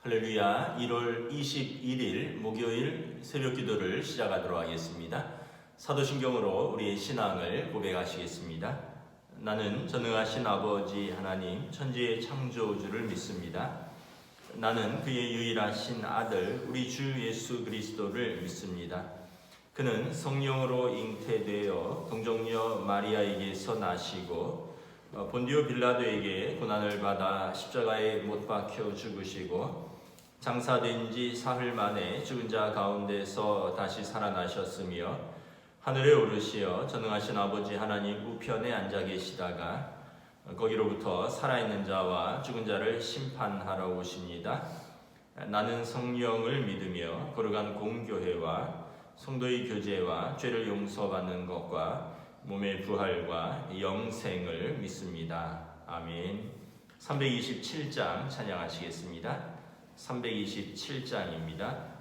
할렐루야. 1월 21일 목요일 새벽 기도를 시작하도록 하겠습니다. 사도신경으로 우리의 신앙을 고백하시겠습니다. 나는 전능하신 아버지 하나님 천지의 창조주를 믿습니다. 나는 그의 유일하신 아들 우리 주 예수 그리스도를 믿습니다. 그는 성령으로 잉태되어 동정녀 마리아에게서 나시고 본디오 빌라도에게 고난을 받아 십자가에 못 박혀 죽으시고 장사된 지 사흘 만에 죽은 자 가운데서 다시 살아나셨으며 하늘에 오르시어 전능하신 아버지 하나님 우편에 앉아 계시다가 거기로부터 살아있는 자와 죽은 자를 심판하러 오십니다. 나는 성령을 믿으며 거룩한 공교회와 성도의 교제와 죄를 용서받는 것과 몸의 부활과 영생을 믿습니다. 아멘. 327장 찬양하시겠습니다. 327장입니다.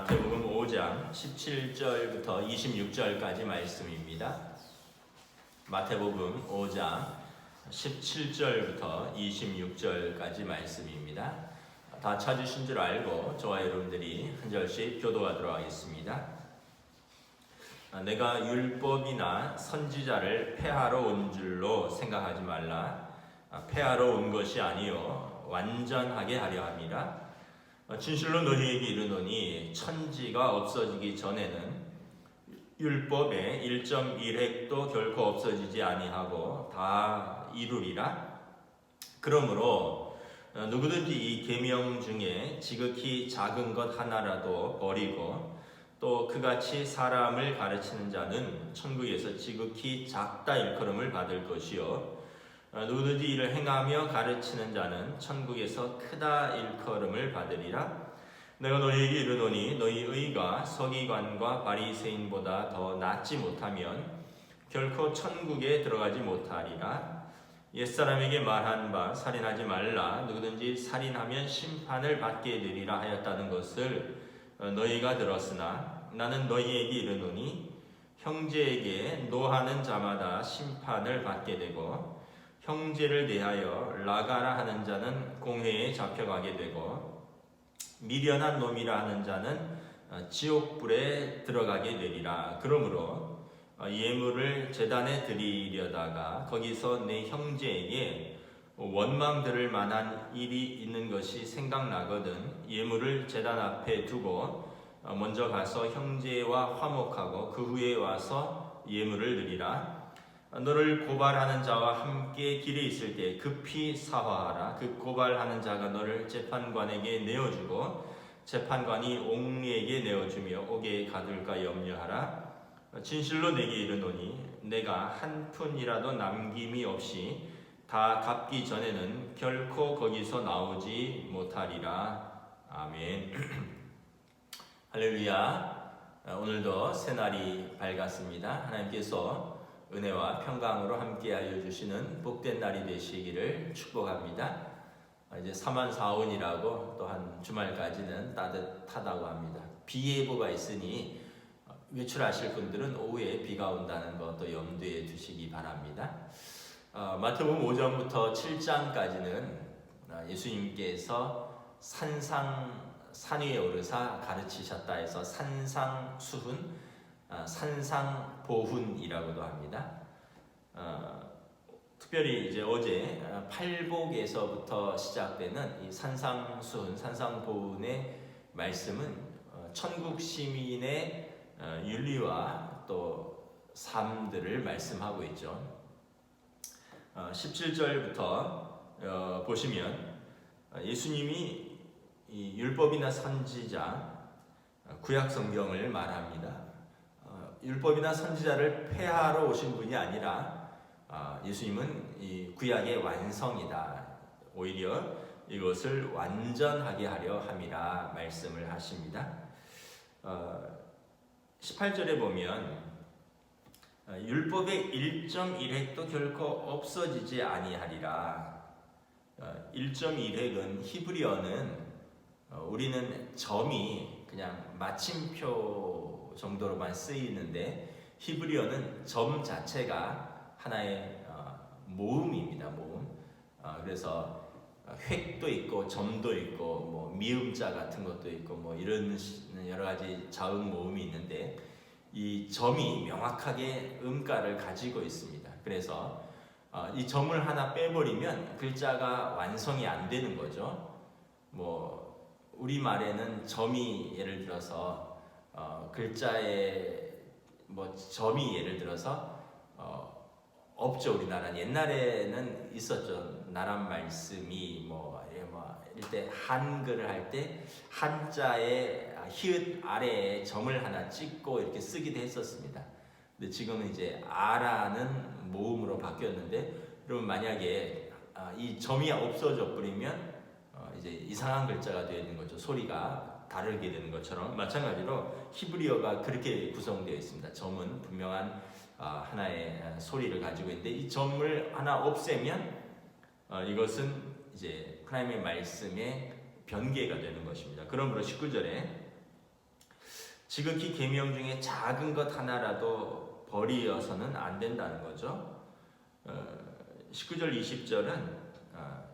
마태복음 5장 17절부터 26절까지 말씀입니다. 마태복음 5장 17절부터 26절까지 말씀입니다. 다 찾으신 줄 알고 저와 여러분들이 한 절씩 교도하도록 하겠습니다. 내가 율법이나 선지자를 폐하러 온 줄로 생각하지 말라. 폐하러 온 것이 아니요 완전하게 하려 함이라. 진실로 너희에게 이르노니 천지가 없어지기 전에는 율법의 1.1획도 결코 없어지지 아니하고 다 이루리라. 그러므로 누구든지 이 계명 중에 지극히 작은 것 하나라도 버리고 또 그같이 사람을 가르치는 자는 천국에서 지극히 작다 일컬음을 받을 것이요 누구든지 이를 행하며 가르치는 자는 천국에서 크다 일컬음을 받으리라. 내가 너희에게 이르노니 너희 의가 서기관과 바리새인보다 더 낫지 못하면 결코 천국에 들어가지 못하리라. 옛사람에게 말한 바 살인하지 말라. 누구든지 살인하면 심판을 받게 되리라 하였다는 것을 너희가 들었으나 나는 너희에게 이르노니 형제에게 노하는 자마다 심판을 받게 되고 형제를 대하여 나가라 하는 자는 공회에 잡혀가게 되고 미련한 놈이라 하는 자는 지옥불에 들어가게 되리라. 그러므로 예물을 제단에 드리려다가 거기서 내 형제에게 원망 들을 만한 일이 있는 것이 생각나거든 예물을 제단 앞에 두고 먼저 가서 형제와 화목하고 그 후에 와서 예물을 드리라. 너를 고발하는 자와 함께 길에 있을 때 급히 사화하라. 그 고발하는 자가 너를 재판관에게 내어주고 재판관이 옥리에게 내어주며 옥에 가둘까 염려하라. 진실로 내게 이르노니 내가 한 푼이라도 남김이 없이 다 갚기 전에는 결코 거기서 나오지 못하리라. 아멘. 할렐루야. 오늘도 새날이 밝았습니다. 하나님께서 은혜와 평강으로 함께 알려주시는 복된 날이 되시기를 축복합니다. 이제 사만사온이라고 또 한 주말까지는 따뜻하다고 합니다. 비 예보가 있으니 외출하실 분들은 오후에 비가 온다는 것도 염두에 두시기 바랍니다. 마태복음 5장부터 7장까지는 예수님께서 산 위에 오르사 가르치셨다 해서 산상수훈, 산상보훈이라고도 합니다. 특별히 이제 어제 팔복에서부터 시작되는 이 산상수훈, 산상보훈의 말씀은 천국 시민의 윤리와 또 삶들을 말씀하고 있죠. 17절부터 보시면 예수님이 이 율법이나 선지자, 구약 성경을 말합니다. 율법이나 선지자를 폐하러 오신 분이 아니라 예수님은 이 구약의 완성이다. 오히려 이것을 완전하게 하려 함이라 말씀을 하십니다. 18절에 보면 율법의 1.1획도 결코 없어지지 아니하리라. 1.1획은 히브리어는 우리는 점이 그냥 마침표 정도로만 쓰이는데 히브리어는 점 자체가 하나의 모음입니다. 모음. 그래서 획도 있고 점도 있고 뭐 미음자 같은 것도 있고 뭐 이런 여러 가지 자음 모음이 있는데 이 점이 명확하게 음가를 가지고 있습니다. 그래서 이 점을 하나 빼버리면 글자가 완성이 안 되는 거죠. 뭐 우리말에는 점이 예를 들어서 글자에 뭐 점이 예를 들어서 없죠. 우리나라는 옛날에는 있었죠. 나란 말씀이 뭐 이때 한글을 할 때 한자에 히읗 아래에 점을 하나 찍고 이렇게 쓰기도 했었습니다. 근데 지금은 이제 아라는 모음으로 바뀌었는데, 그러면 만약에 이 점이 없어져 버리면 이제 이상한 글자가 되는 거죠. 소리가 다르게 되는 것처럼 마찬가지로 히브리어가 그렇게 구성되어 있습니다. 점은 분명한 하나의 소리를 가지고 있는데 이 점을 하나 없애면 이것은 이제 하나님의 말씀의 변개가 되는 것입니다. 그러므로 19절에 지극히 계명 중에 작은 것 하나라도 버리어서는 안 된다는 거죠. 19절 20절은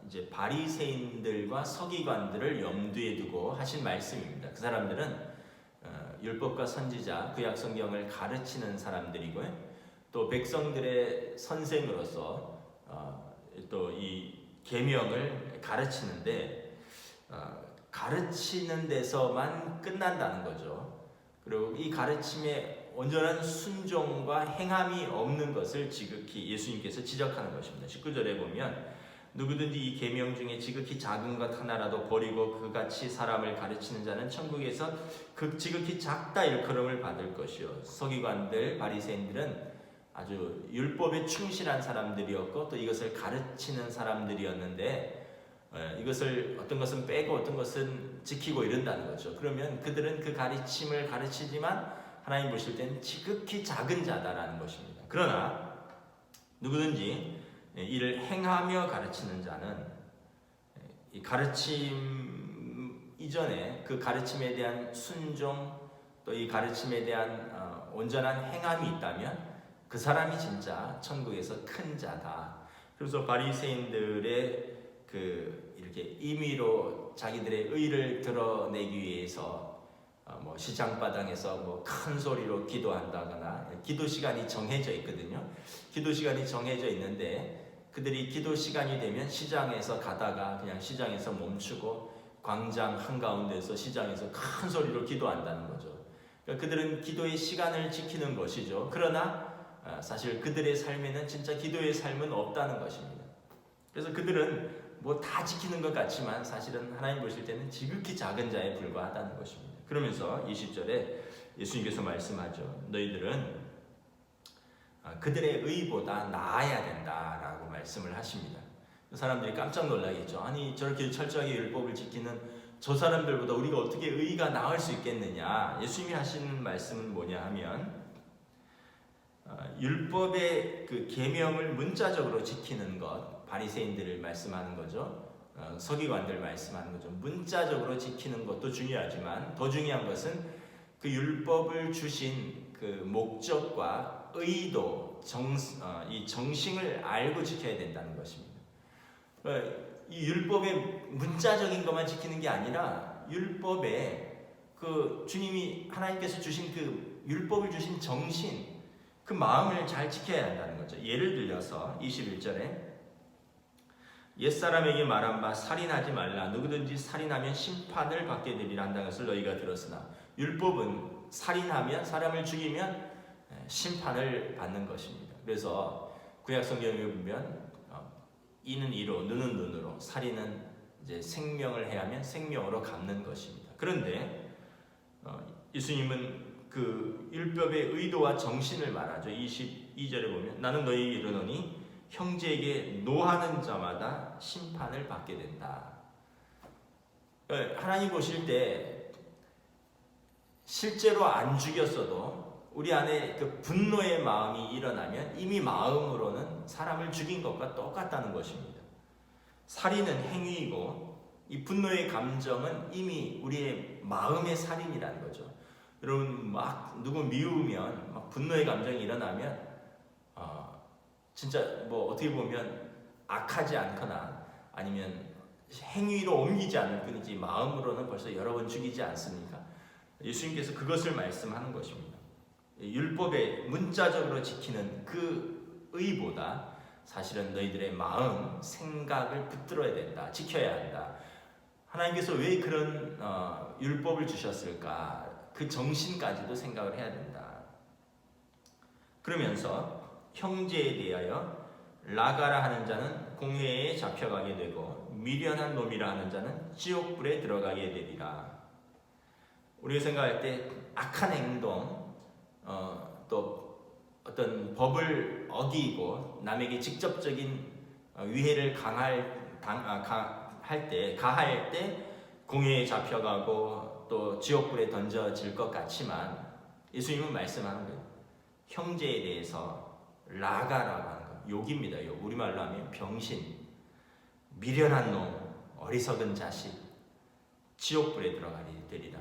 이제 바리새인들과 서기관들을 염두에 두고 하신 말씀입니다. 그 사람들은 율법과 선지자, 구약 성경을 가르치는 사람들이고요. 또 백성들의 선생으로서 또 이 계명을 가르치는데 가르치는 데서만 끝난다는 거죠. 그리고 이 가르침에 온전한 순종과 행함이 없는 것을 지극히 예수님께서 지적하는 것입니다. 19절에 보면 누구든지 이 계명 중에 지극히 작은 것 하나라도 버리고 그같이 사람을 가르치는 자는 천국에서 그 지극히 작다 일컬음을 받을 것이요. 서기관들, 바리새인들은 아주 율법에 충실한 사람들이었고 또 이것을 가르치는 사람들이었는데 이것을 어떤 것은 빼고 어떤 것은 지키고 이런다는 거죠. 그러면 그들은 그 가르침을 가르치지만 하나님 보실 때는 지극히 작은 자다라는 것입니다. 그러나 누구든지 이를 행하며 가르치는 자는 이 가르침 이전에 그 가르침에 대한 순종 또 이 가르침에 대한 온전한 행함이 있다면 그 사람이 진짜 천국에서 큰 자다. 그래서 바리새인들의 이렇게 임의로 자기들의 의를 드러내기 위해서 시장바닥에서 큰 소리로 기도한다거나 기도 시간이 정해져 있거든요. 기도 시간이 정해져 있는데 그들이 기도 시간이 되면 시장에서 가다가 그냥 시장에서 멈추고 광장 한가운데서 시장에서 큰 소리로 기도한다는 거죠. 그러니까 그들은 기도의 시간을 지키는 것이죠. 그러나 사실 그들의 삶에는 진짜 기도의 삶은 없다는 것입니다. 그래서 그들은 다 지키는 것 같지만 사실은 하나님 보실 때는 지극히 작은 자에 불과하다는 것입니다. 그러면서 20절에 예수님께서 말씀하죠. 너희들은 그들의 의보다 나아야 된다라고 말씀을 하십니다. 사람들이 깜짝 놀라겠죠. 아니 저렇게 철저하게 율법을 지키는 저 사람들보다 우리가 어떻게 의가 나을 수 있겠느냐. 예수님이 하시는 말씀은 뭐냐 하면 율법의 그 계명을 문자적으로 지키는 것, 바리새인들을 말씀하는 거죠. 서기관들 말씀하는 거죠. 문자적으로 지키는 것도 중요하지만 더 중요한 것은 그 율법을 주신 그 목적과 의도, 이 정신을 알고 지켜야 된다는 것입니다. 이 율법의 문자적인 것만 지키는 게 아니라 율법에 그 주님이 하나님께서 주신 그 율법을 주신 정신, 그 마음을 잘 지켜야 한다는 거죠. 예를 들려서 21절에 옛사람에게 말한 바 살인하지 말라. 누구든지 살인하면 심판을 받게 되리라 한다는 것을 너희가 들었으나 율법은 살인하면 사람을 죽이면 심판을 받는 것입니다. 그래서 구약 성경에 보면 이는 이로 눈은 눈으로 살인은 이제 생명을 해하면 생명으로 갚는 것입니다. 그런데 예수님은 그 율법의 의도와 정신을 말하죠. 22절에 보면 나는 너희에게 이르노니 형제에게 노하는 자마다 심판을 받게 된다. 하나님 보실 때 실제로 안 죽였어도 우리 안에 그 분노의 마음이 일어나면 이미 마음으로는 사람을 죽인 것과 똑같다는 것입니다. 살인은 행위이고 이 분노의 감정은 이미 우리의 마음의 살인이라는 거죠. 여러분 누구 미우면 분노의 감정이 일어나면 진짜 어떻게 보면 악하지 않거나 아니면 행위로 옮기지 않을 뿐이지 마음으로는 벌써 여러 번 죽이지 않습니까? 예수님께서 그것을 말씀하는 것입니다. 율법에 문자적으로 지키는 그 의보다 사실은 너희들의 마음, 생각을 붙들어야 된다. 지켜야 한다. 하나님께서 왜 그런 율법을 주셨을까? 그 정신까지도 생각을 해야 된다. 그러면서 형제에 대하여 라가라 하는 자는 공회에 잡혀가게 되고 미련한 놈이라 하는 자는 지옥불에 들어가게 되리라. 우리가 생각할 때 악한 행동, 또 어떤 법을 어기고 남에게 직접적인 위해를 가할 때 공회에 잡혀가고 또 지옥불에 던져질 것 같지만 예수님은 말씀하는 거예요. 형제에 대해서 라가라고 하는 거, 욕입니다. 욕. 우리말로 하면 병신, 미련한 놈, 어리석은 자식, 지옥불에 들어가게 되리라.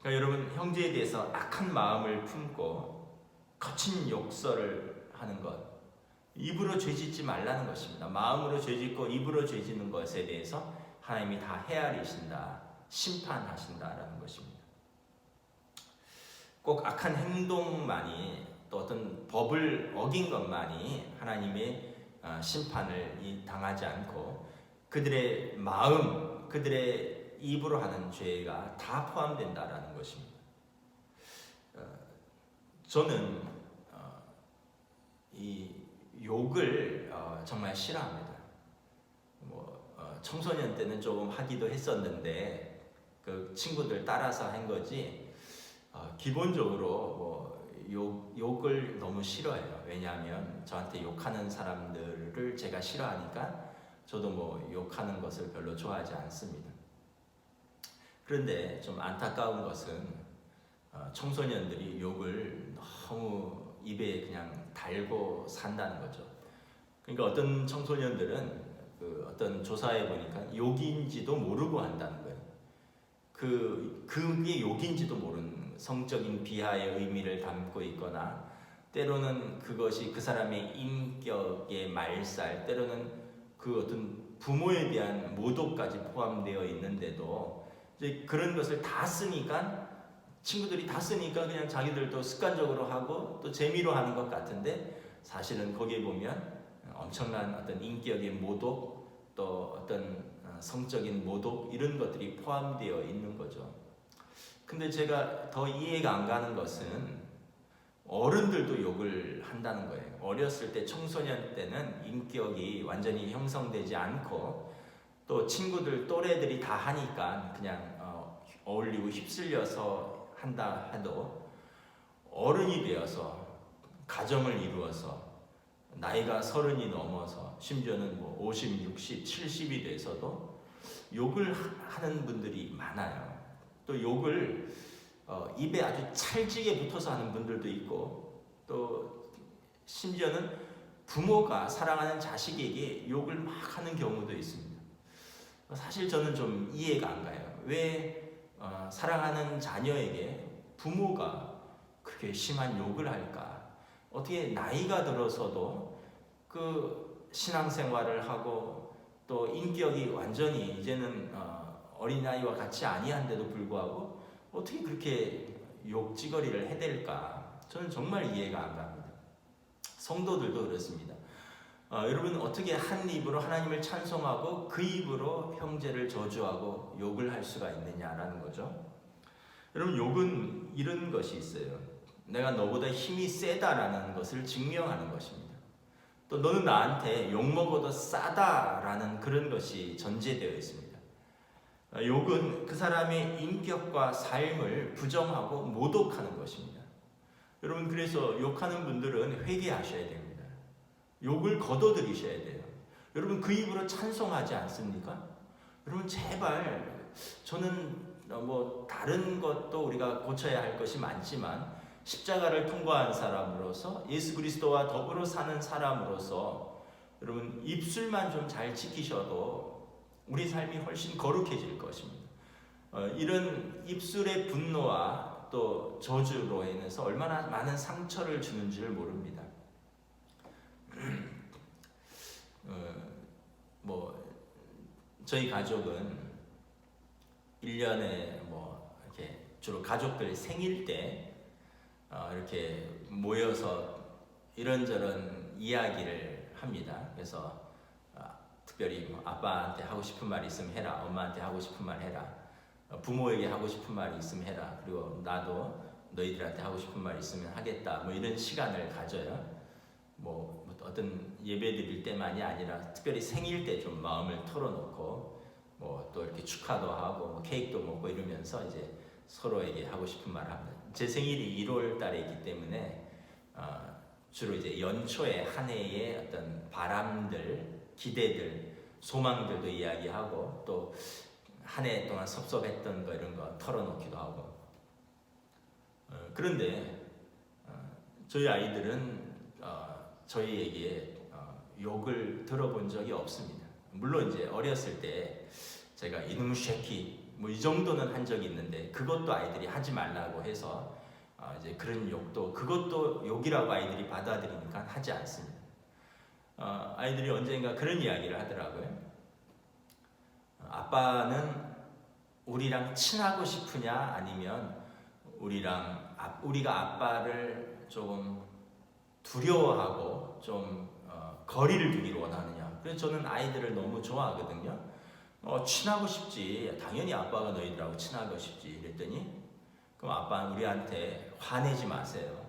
그러니까 여러분 형제에 대해서 악한 마음을 품고 거친 욕설을 하는 것, 입으로 죄짓지 말라는 것입니다. 마음으로 죄짓고 입으로 죄짓는 것에 대해서 하나님이 다 헤아리신다, 심판하신다라는 것입니다. 꼭 악한 행동만이 또 어떤 법을 어긴 것만이 하나님의 심판을 당하지 않고 그들의 마음, 그들의 입으로 하는 죄가 다 포함된다라는 것입니다. 저는 이 욕을 정말 싫어합니다. 청소년 때는 조금 하기도 했었는데 그 친구들 따라서 한 거지. 기본적으로 욕을 너무 싫어해요. 왜냐하면 저한테 욕하는 사람들을 제가 싫어하니까 저도 욕하는 것을 별로 좋아하지 않습니다. 그런데 좀 안타까운 것은 청소년들이 욕을 너무 입에 그냥 달고 산다는 거죠. 그러니까 어떤 청소년들은 어떤 조사에 보니까 욕인지도 모르고 한다는 거예요. 그게 욕인지도 모르는 성적인 비하의 의미를 담고 있거나 때로는 그것이 그 사람의 인격의 말살, 때로는 그 어떤 부모에 대한 모독까지 포함되어 있는데도 이제 그런 것을 다 쓰니까 친구들이 다 쓰니까 그냥 자기들도 습관적으로 하고 또 재미로 하는 것 같은데 사실은 거기에 보면 엄청난 어떤 인격의 모독 또 어떤 성적인 모독 이런 것들이 포함되어 있는 거죠. 근데 제가 더 이해가 안 가는 것은 어른들도 욕을 한다는 거예요. 어렸을 때 청소년 때는 인격이 완전히 형성되지 않고 또 친구들 또래들이 다 하니까 그냥 어울리고 휩쓸려서 한다 해도 어른이 되어서 가정을 이루어서 나이가 30이 넘어서 심지어는 50, 60, 70이 돼서도 욕을 하는 분들이 많아요. 또 욕을 입에 아주 찰지게 붙어서 하는 분들도 있고 또 심지어는 부모가 사랑하는 자식에게 욕을 막 하는 경우도 있습니다. 사실 저는 좀 이해가 안 가요. 왜 사랑하는 자녀에게 부모가 그렇게 심한 욕을 할까? 어떻게 나이가 들어서도 그 신앙생활을 하고 또 인격이 완전히 이제는 어린아이와 같이 아니한데도 불구하고 어떻게 그렇게 욕지거리를 해댈까? 저는 정말 이해가 안 갑니다. 성도들도 그렇습니다. 여러분 어떻게 한 입으로 하나님을 찬송하고 그 입으로 형제를 저주하고 욕을 할 수가 있느냐라는 거죠. 여러분 욕은 이런 것이 있어요. 내가 너보다 힘이 세다라는 것을 증명하는 것입니다. 또 너는 나한테 욕먹어도 싸다라는 그런 것이 전제되어 있습니다. 욕은 그 사람의 인격과 삶을 부정하고 모독하는 것입니다. 여러분 그래서 욕하는 분들은 회개하셔야 됩니다. 욕을 거둬들이셔야 돼요. 여러분 그 입으로 찬송하지 않습니까? 여러분 제발 저는 다른 것도 우리가 고쳐야 할 것이 많지만 십자가를 통과한 사람으로서 예수 그리스도와 더불어 사는 사람으로서 여러분 입술만 좀 잘 지키셔도 우리 삶이 훨씬 거룩해질 것입니다. 이런 입술의 분노와 또 저주로 인해서 얼마나 많은 상처를 주는지를 모릅니다. 저희 가족은 1년에 이렇게 주로 가족들 생일 때 이렇게 모여서 이런저런 이야기를 합니다. 그래서 특별히 아빠한테 하고 싶은 말 있으면 해라, 엄마한테 하고 싶은 말 해라, 부모에게 하고 싶은 말이 있으면 해라, 그리고 나도 너희들한테 하고 싶은 말 있으면 하겠다, 이런 시간을 가져요. 어떤 예배 드릴 때만이 아니라 특별히 생일 때 좀 마음을 털어놓고 또 이렇게 축하도 하고 케이크도 먹고 이러면서 이제 서로에게 하고 싶은 말을 합니다. 제 생일이 1월 달에 있기 때문에 주로 이제 연초에 한 해의 어떤 바람들, 기대들, 소망들도 이야기하고 또 한 해 동안 섭섭했던 거 이런 거 털어놓기도 하고. 그런데 저희 아이들은 저희에게 욕을 들어본 적이 없습니다. 물론 이제 어렸을 때 제가 이놈 쉐키 이 정도는 한 적이 있는데 그것도 아이들이 하지 말라고 해서 이제 그런 욕도 그것도 욕이라고 아이들이 받아들이니까 하지 않습니다. 아이들이 언젠가 그런 이야기를 하더라고요. 아빠는 우리랑 친하고 싶으냐, 아니면 우리가 아빠를 조금 두려워하고 좀 거리를 두기를 원하느냐. 그래서 저는 아이들을 너무 좋아하거든요. 친하고 싶지. 당연히 아빠가 너희들하고 친하고 싶지. 그랬더니 그럼 아빠는 우리한테 화내지 마세요.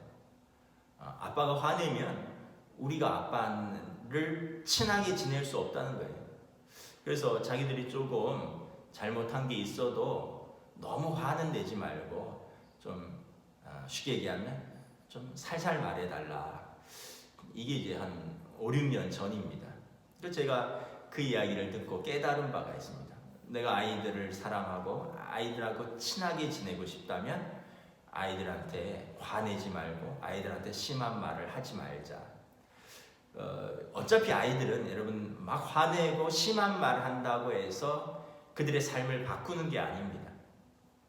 아빠가 화내면 우리가 아빠를 친하게 지낼 수 없다는 거예요. 그래서 자기들이 조금 잘못한 게 있어도 너무 화는 내지 말고 좀 쉽게 얘기하면 좀 살살 말해달라. 이게 이제 한 5, 6년 전입니다. 그래서 제가 그 이야기를 듣고 깨달은 바가 있습니다. 내가 아이들을 사랑하고 아이들하고 친하게 지내고 싶다면 아이들한테 화내지 말고 아이들한테 심한 말을 하지 말자. 어차피 아이들은 여러분 막 화내고 심한 말 한다고 해서 그들의 삶을 바꾸는 게 아닙니다.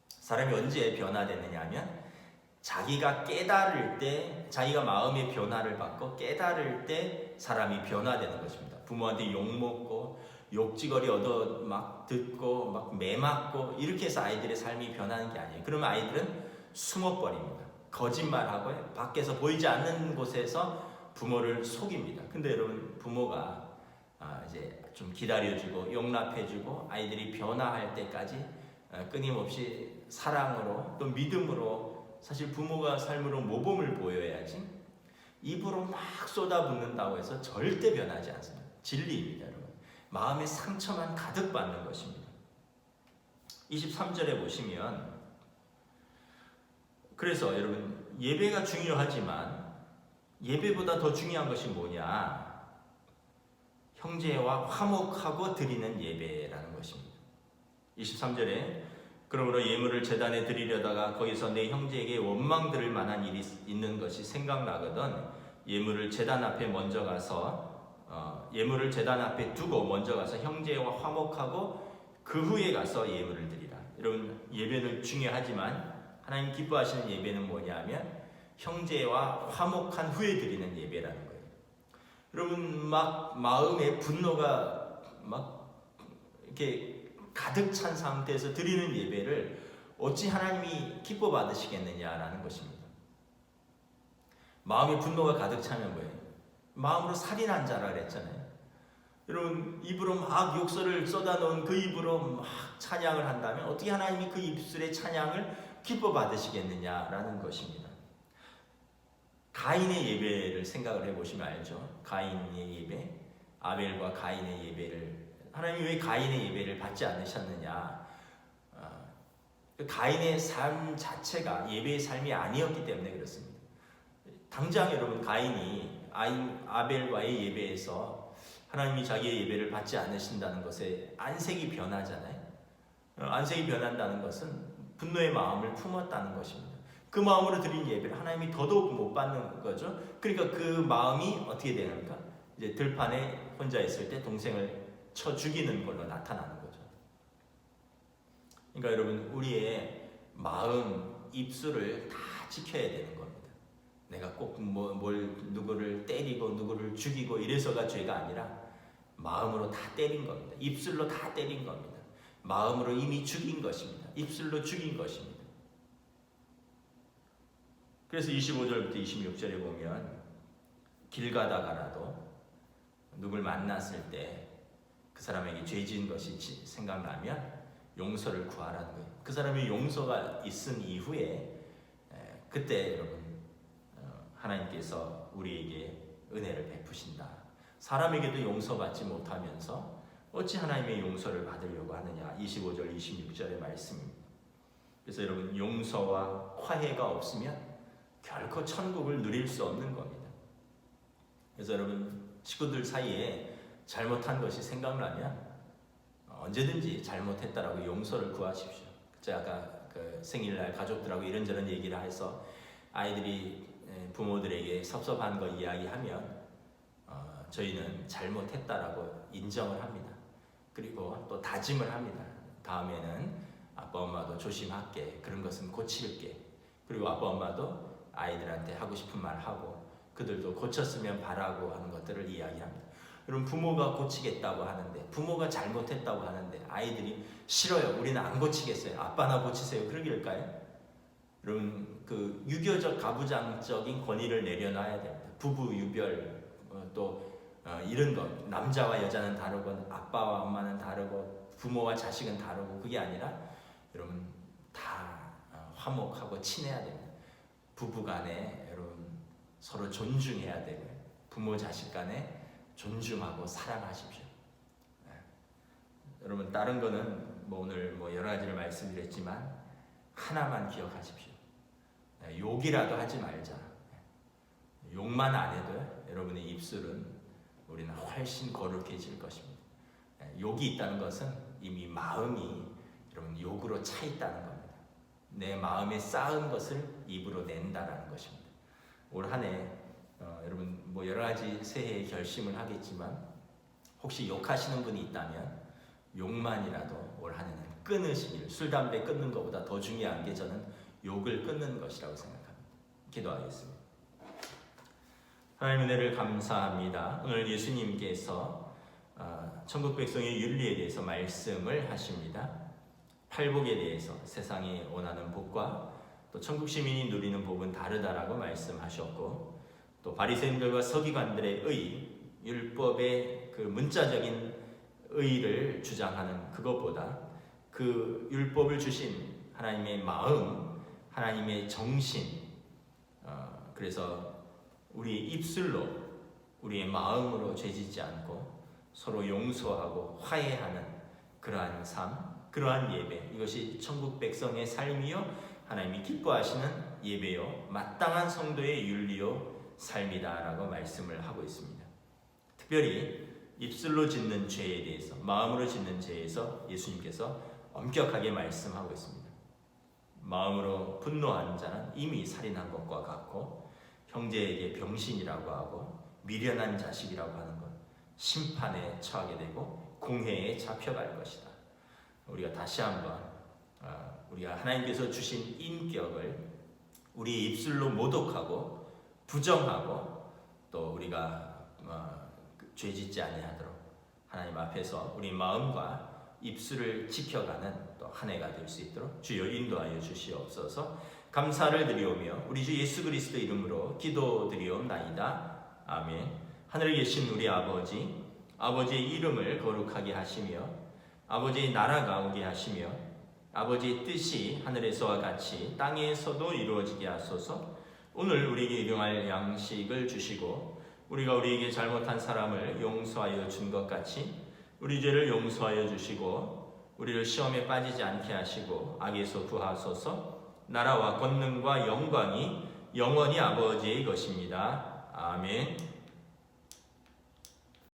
사람이 언제 변화되느냐 하면 자기가 깨달을 때, 자기가 마음의 변화를 받고 깨달을 때 사람이 변화되는 것입니다. 부모한테 욕먹고 욕지거리 얻어 막 듣고 막 매맞고 이렇게 해서 아이들의 삶이 변하는 게 아니에요. 그러면 아이들은 숨어버립니다. 거짓말하고 밖에서 보이지 않는 곳에서 부모를 속입니다. 근데 여러분, 부모가 이제 좀 기다려주고 용납해주고 아이들이 변화할 때까지 끊임없이 사랑으로 또 믿음으로, 사실 부모가 삶으로 모범을 보여야지 입으로 막 쏟아붓는다고 해서 절대 변하지 않습니다. 진리입니다, 여러분. 마음의 상처만 가득 받는 것입니다. 23절에 보시면, 그래서 여러분 예배가 중요하지만 예배보다 더 중요한 것이 뭐냐? 형제와 화목하고 드리는 예배라는 것입니다. 23절에 그러므로 예물을 제단에 드리려다가 거기서 내 형제에게 원망 들을 만한 일이 있는 것이 생각나거든 예물을 제단 앞에 두고 먼저 가서 형제와 화목하고 그 후에 가서 예물을 드리라. 여러분, 예배는 중요하지만 하나님 기뻐하시는 예배는 뭐냐면 형제와 화목한 후에 드리는 예배라는 거예요. 여러분, 막 마음에 분노가 막 이렇게 가득 찬 상태에서 드리는 예배를 어찌 하나님이 기뻐 받으시겠느냐라는 것입니다. 마음에 분노가 가득 차면 뭐예요? 마음으로 살인한 자라 그랬잖아요. 여러분, 입으로 막 욕설을 쏟아놓은 그 입으로 막 찬양을 한다면 어떻게 하나님이 그 입술의 찬양을 기뻐 받으시겠느냐라는 것입니다. 가인의 예배를 생각을 해보시면 알죠. 가인의 예배, 아벨과 가인의 예배를, 하나님이 왜 가인의 예배를 받지 않으셨느냐? 가인의 삶 자체가 예배의 삶이 아니었기 때문에 그렇습니다. 당장 여러분, 가인이 아벨과의 예배에서 하나님이 자기의 예배를 받지 않으신다는 것에 안색이 변하잖아요. 안색이 변한다는 것은 분노의 마음을 품었다는 것입니다. 그 마음으로 드린 예배를 하나님이 더더욱 못 받는 거죠. 그러니까 그 마음이 어떻게 되는가? 이제 들판에 혼자 있을 때 동생을 쳐 죽이는 걸로 나타나는 거죠. 그러니까 여러분, 우리의 마음, 입술을 다 지켜야 되는 겁니다. 내가 꼭 누구를 때리고 누구를 죽이고 이래서가 죄가 아니라 마음으로 다 때린 겁니다. 입술로 다 때린 겁니다. 마음으로 이미 죽인 것입니다. 입술로 죽인 것입니다. 그래서 25절부터 26절에 보면 길 가다가라도 누굴 만났을 때 그 사람에게 죄 지은 것이 생각나면 용서를 구하라는 거예요. 그 사람이 용서가 있은 이후에 그때 여러분 하나님께서 우리에게 은혜를 베푸신다. 사람에게도 용서받지 못하면서 어찌 하나님의 용서를 받으려고 하느냐. 25절 26절의 말씀입니다. 그래서 여러분, 용서와 화해가 없으면 결코 천국을 누릴 수 없는 겁니다. 그래서 여러분, 식구들 사이에 잘못한 것이 생각나면 언제든지 잘못했다라고 용서를 구하십시오. 제가 아까 그 생일날 가족들하고 이런저런 얘기를 해서 아이들이 부모들에게 섭섭한 거 이야기하면 저희는 잘못했다라고 인정을 합니다. 그리고 또 다짐을 합니다. 다음에는 아빠 엄마도 조심할게. 그런 것은 고칠게. 그리고 아빠 엄마도 아이들한테 하고 싶은 말 하고 그들도 고쳤으면 바라고 하는 것들을 이야기합니다. 여러분 부모가 고치겠다고 하는데 부모가 잘못했다고 하는데 아이들이 싫어요. 우리는 안 고치겠어요. 아빠나 고치세요. 그러길까요? 여러분 그 유교적 가부장적인 권위를 내려놔야 됩니다. 부부 유별 이런 것 남자와 여자는 다르고 아빠와 엄마는 다르고 부모와 자식은 다르고 그게 아니라 여러분 다 화목하고 친해야 됩니다. 부부간에 여러분 서로 존중해야 되고요. 부모 자식 간에 존중하고 사랑하십시오. 여러분 다른 거는 오늘 여러 가지를 말씀드렸지만 하나만 기억하십시오. 욕이라도 하지 말자. 욕만 안 해도 여러분의 입술은 우리는 훨씬 거룩해질 것입니다. 욕이 있다는 것은 이미 마음이 여러분 욕으로 차 있다는 겁니다. 내 마음에 쌓은 것을 입으로 낸다라는 것입니다. 올 한 해 여러분 여러 가지 새해의 결심을 하겠지만 혹시 욕하시는 분이 있다면 욕만이라도 올 한 해는 끊으시길. 술 담배 끊는 것보다 더 중요한 게 저는 욕을 끊는 것이라고 생각합니다. 기도하겠습니다. 하나님 은혜를 감사합니다. 오늘 예수님께서 천국 백성의 윤리에 대해서 말씀을 하십니다. 팔복에 대해서 세상이 원하는 복과 또 천국 시민이 누리는 복은 다르다라고 말씀하셨고 또 바리새인들과 서기관들의 의, 율법의 그 문자적인 의를 주장하는 그것보다 그 율법을 주신 하나님의 마음, 하나님의 정신, 그래서 우리의 입술로 우리의 마음으로 죄짓지 않고 서로 용서하고 화해하는 그러한 삶, 그러한 예배, 이것이 천국 백성의 삶이요 하나님이 기뻐하시는 예배요 마땅한 성도의 윤리요 삶이다라고 말씀을 하고 있습니다. 특별히 입술로 짓는 죄에 대해서, 마음으로 짓는 죄에서 예수님께서 엄격하게 말씀하고 있습니다. 마음으로 분노한 자는 이미 살인한 것과 같고 형제에게 병신이라고 하고 미련한 자식이라고 하는 것, 심판에 처하게 되고 공회에 잡혀갈 것이다. 우리가 다시 한번 우리가 하나님께서 주신 인격을 우리 입술로 모독하고 부정하고 또 우리가 죄짓지 아니하도록 하나님 앞에서 우리 마음과 입술을 지켜가는 또 한 해가 될 수 있도록 주여 인도하여 주시옵소서. 감사를 드리오며 우리 주 예수 그리스도 이름으로 기도드리옵나이다. 아멘. 하늘에 계신 우리 아버지, 아버지의 이름을 거룩하게 하시며 아버지의 나라가 오게 하시며 아버지의 뜻이 하늘에서와 같이 땅에서도 이루어지게 하소서. 오늘 우리에게 일용할 양식을 주시고 우리가 우리에게 잘못한 사람을 용서하여 준 것 같이 우리 죄를 용서하여 주시고 우리를 시험에 빠지지 않게 하시고 악에서 구하소서. 나라와 권능과 영광이 영원히 아버지의 것입니다. 아멘.